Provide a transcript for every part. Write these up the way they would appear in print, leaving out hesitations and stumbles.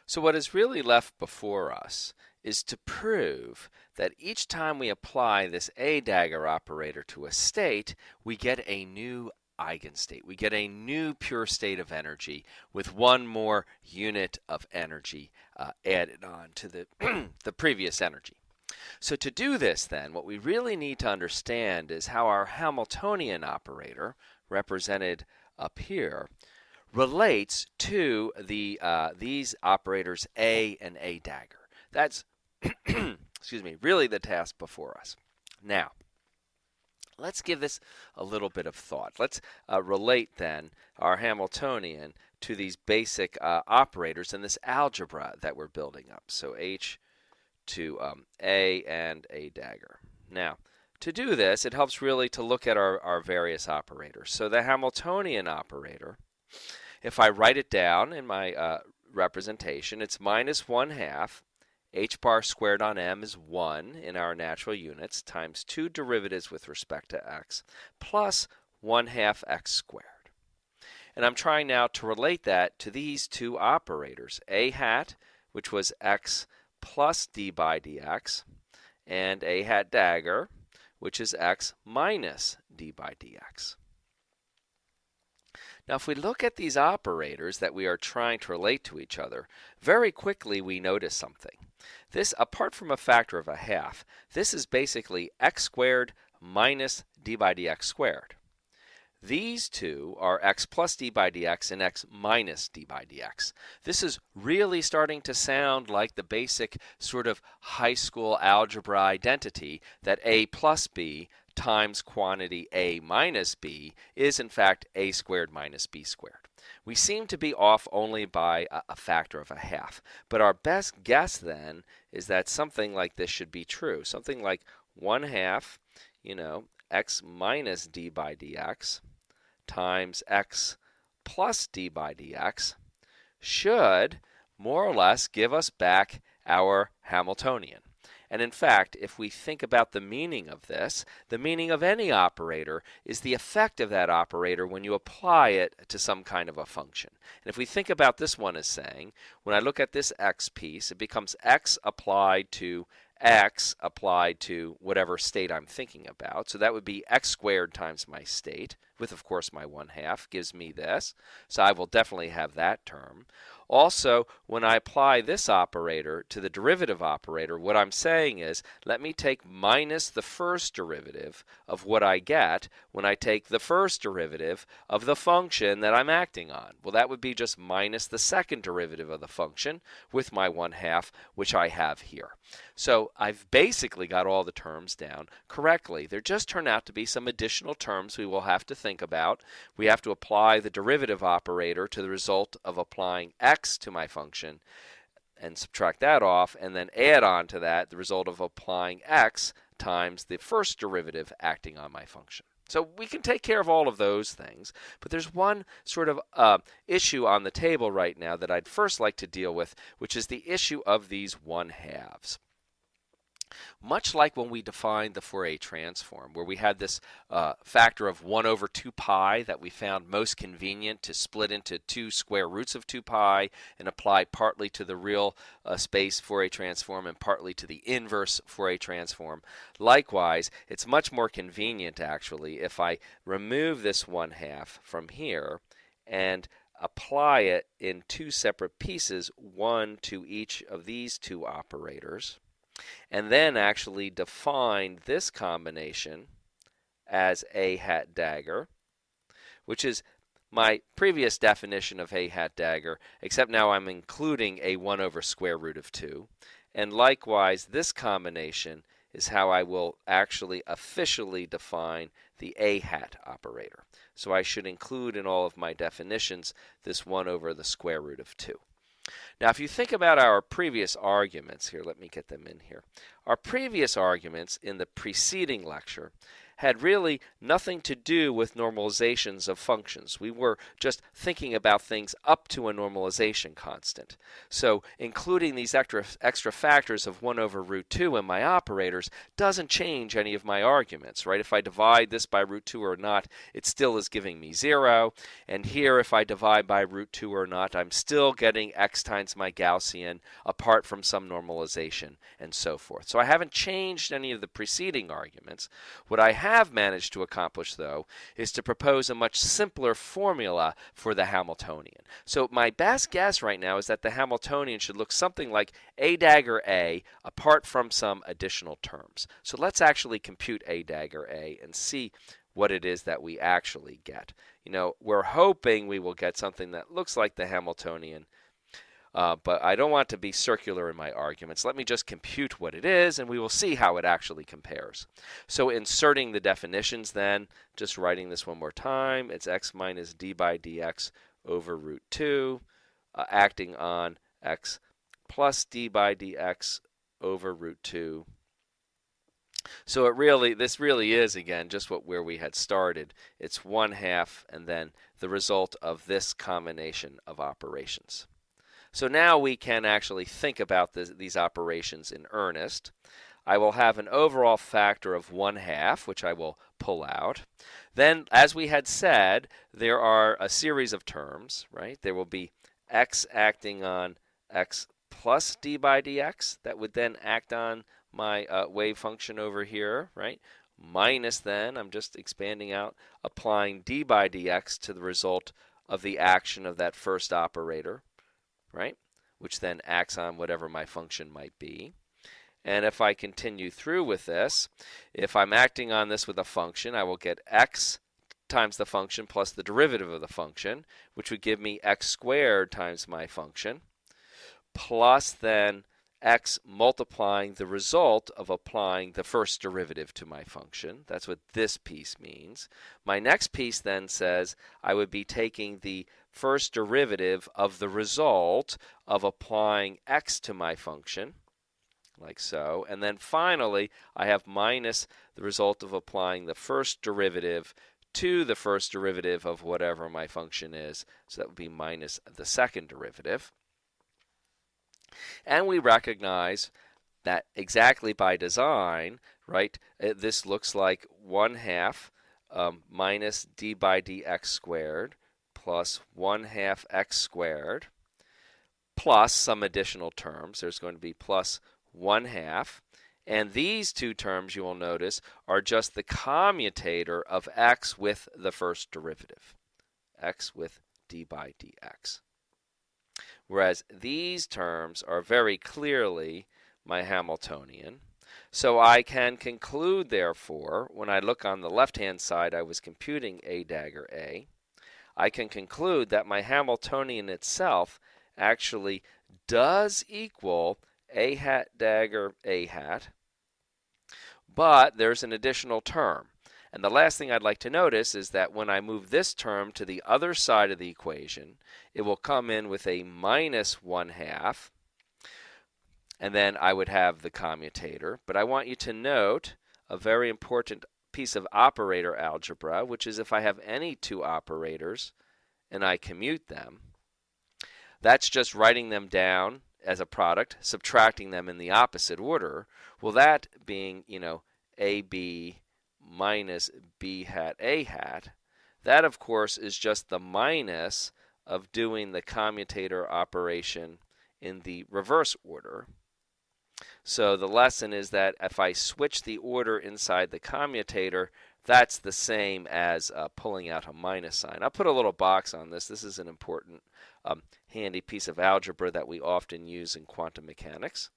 So what is really left before us is to prove that each time we apply this A dagger operator to a state, we get a new eigenstate. We get a new pure state of energy with one more unit of energy added on to the, the previous energy. So to do this then, what we really need to understand is how our Hamiltonian operator, represented up here, relates to these operators A and A dagger. That's excuse me, really the task before us. Now, let's give this a little bit of thought. Let's relate then our Hamiltonian to these basic operators in this algebra that we're building up. So H to A and A dagger. Now, to do this, it helps really to look at our various operators. So the Hamiltonian operator, if I write it down in my representation, it's minus 1/2 h bar squared on m is 1 in our natural units times 2 derivatives with respect to x plus 1/2 x squared. And I'm trying now to relate that to these two operators, a hat, which was x plus d by dx, and a hat dagger, which is x minus d by dx. Now, if we look at these operators that we are trying to relate to each other, very quickly we notice something. This, apart from a factor of 1/2, this is basically x squared minus d by dx squared. These two are x plus d by dx and x minus d by dx. This is really starting to sound like the basic sort of high school algebra identity that a plus b times quantity a minus b is in fact a squared minus b squared. We seem to be off only by a factor of 1/2, but our best guess then is that something like this should be true. Something like 1/2, x minus d by dx times x plus d by dx should more or less give us back our Hamiltonian. And in fact, if we think about the meaning of this, the meaning of any operator is the effect of that operator when you apply it to some kind of a function. And if we think about this one as saying, when I look at this x piece, it becomes x applied to whatever state I'm thinking about. So that would be x squared times my state, with of course my 1/2 gives me this. So I will definitely have that term. Also, when I apply this operator to the derivative operator, what I'm saying is, let me take minus the first derivative of what I get when I take the first derivative of the function that I'm acting on. Well, that would be just minus the second derivative of the function with my 1/2, which I have here. So I've basically got all the terms down correctly. There just turn out to be some additional terms we will have to think about. We have to apply the derivative operator to the result of applying x to my function and subtract that off, and then add on to that the result of applying x times the first derivative acting on my function. So we can take care of all of those things, but there's one sort of issue on the table right now that I'd first like to deal with, which is the issue of these 1/2s. Much like when we defined the Fourier transform, where we had this factor of 1/2 pi that we found most convenient to split into 2 square roots of 2 pi and apply partly to the real space Fourier transform and partly to the inverse Fourier transform. Likewise, it's much more convenient actually if I remove this 1/2 from here and apply it in 2 separate pieces, one to each of these two operators, and then actually define this combination as a hat dagger, which is my previous definition of a hat dagger, except now I'm including a 1/square root of 2. And likewise, this combination is how I will actually officially define the a hat operator. So I should include in all of my definitions this 1/square root of 2. Now, if you think about our previous arguments here, let me get them in here. Our previous arguments in the preceding lecture had really nothing to do with normalizations of functions. We were just thinking about things up to a normalization constant. So including these extra factors of 1 over root 2 in my operators doesn't change any of my arguments, right? If I divide this by root 2 or not, it still is giving me 0. And here, if I divide by root 2 or not, I'm still getting x times my Gaussian apart from some normalization and so forth. So I haven't changed any of the preceding arguments. What I have managed to accomplish, though, is to propose a much simpler formula for the Hamiltonian. So my best guess right now is that the Hamiltonian should look something like a dagger A apart from some additional terms. So let's actually compute a dagger A and see what it is that we actually get. We're hoping we will get something that looks like the Hamiltonian, but I don't want to be circular in my arguments. Let me just compute what it is, and we will see how it actually compares. So inserting the definitions then, just writing this one more time, it's x minus d by dx over root 2, acting on x plus d by dx over root 2. So this really is, again, just where we had started. It's 1/2 and then the result of this combination of operations. So now we can actually think about these operations in earnest. I will have an overall factor of 1/2, which I will pull out. Then, as we had said, there are a series of terms, right? There will be x acting on x plus d by dx. That would then act on my wave function over here, right? Minus then, I'm just expanding out, applying d by dx to the result of the action of that first operator, right? Which then acts on whatever my function might be. And if I continue through with this, if I'm acting on this with a function, I will get x times the function plus the derivative of the function, which would give me x squared times my function, plus then x multiplying the result of applying the first derivative to my function. That's what this piece means. My next piece then says I would be taking the first derivative of the result of applying x to my function, like so. And then finally, I have minus the result of applying the first derivative to the first derivative of whatever my function is. So that would be minus the second derivative. And we recognize that exactly by design, right, this looks like 1/2 minus d by dx squared plus 1/2 x squared plus some additional terms. There's going to be plus 1/2. And these two terms, you will notice, are just the commutator of x with the first derivative, x with d by dx. Whereas these terms are very clearly my Hamiltonian. So I can conclude, therefore, when I look on the left-hand side, I was computing a dagger A. I can conclude that my Hamiltonian itself actually does equal a hat dagger a hat, but there's an additional term. And the last thing I'd like to notice is that when I move this term to the other side of the equation, it will come in with a minus 1/2, and then I would have the commutator. But I want you to note a very important piece of operator algebra, which is if I have any two operators and I commute them, that's just writing them down as a product, subtracting them in the opposite order. Well, that being, AB minus b hat a hat, that of course is just the minus of doing the commutator operation in the reverse order. So the lesson is that if I switch the order inside the commutator, that's the same as pulling out a minus sign. I'll put a little box on this. This is an important handy piece of algebra that we often use in quantum mechanics.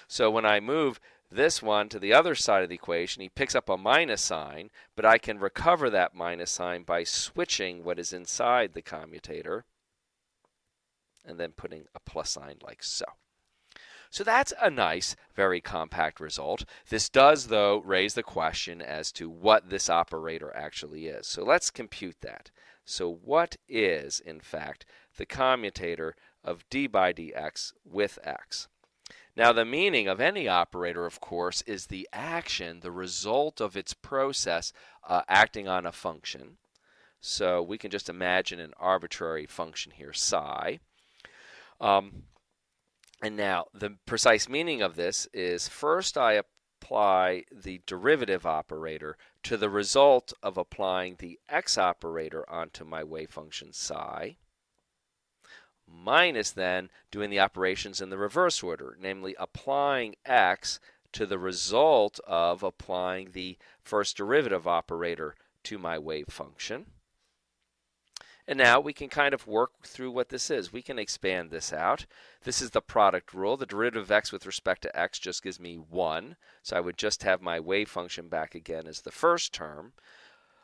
So when I move this one to the other side of the equation, he picks up a minus sign, but I can recover that minus sign by switching what is inside the commutator and then putting a plus sign like so. So that's a nice, very compact result. This does, though, raise the question as to what this operator actually is. So let's compute that. So what is, in fact, the commutator of d by dx with x? Now, the meaning of any operator, of course, is the action, the result of its process acting on a function. So we can just imagine an arbitrary function here, psi. And now, the precise meaning of this is first I apply the derivative operator to the result of applying the x operator onto my wave function psi, minus then doing the operations in the reverse order, namely applying x to the result of applying the first derivative operator to my wave function. And now we can kind of work through what this is. We can expand this out. This is the product rule. The derivative of x with respect to x just gives me 1. So I would just have my wave function back again as the first term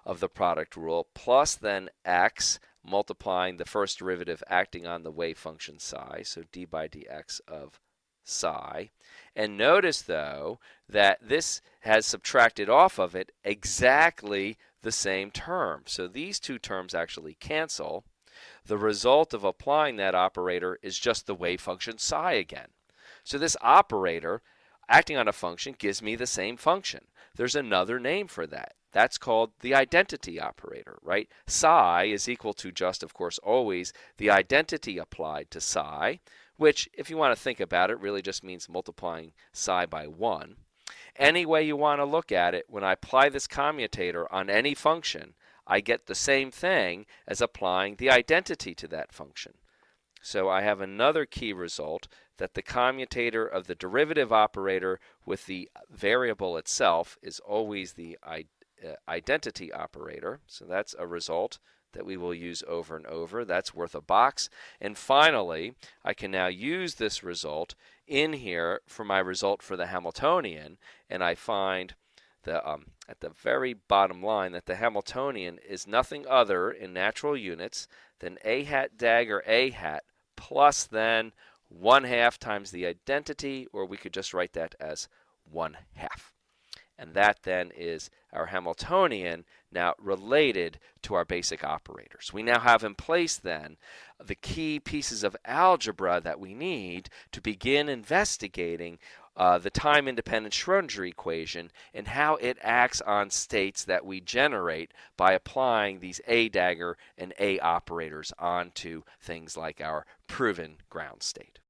of the product rule, plus then x multiplying the first derivative acting on the wave function psi, so d by dx of psi. And notice, though, that this has subtracted off of it exactly the same term. So these two terms actually cancel. The result of applying that operator is just the wave function psi again. So this operator acting on a function gives me the same function. There's another name for that. That's called the identity operator, right? Psi is equal to just, of course, always the identity applied to psi, which, if you want to think about it, really just means multiplying psi by 1. Any way you want to look at it, when I apply this commutator on any function, I get the same thing as applying the identity to that function. So I have another key result, that the commutator of the derivative operator with the variable itself is always the identity operator. So that's a result that we will use over and over. That's worth a box. And finally, I can now use this result in here for my result for the Hamiltonian, and I find the, at the very bottom line that the Hamiltonian is nothing other in natural units than a hat dagger a hat plus then 1/2 times the identity, or we could just write that as 1/2. And that then is our Hamiltonian, now related to our basic operators. We now have in place then the key pieces of algebra that we need to begin investigating the time-independent Schrödinger equation and how it acts on states that we generate by applying these a dagger and a operators onto things like our proven ground state.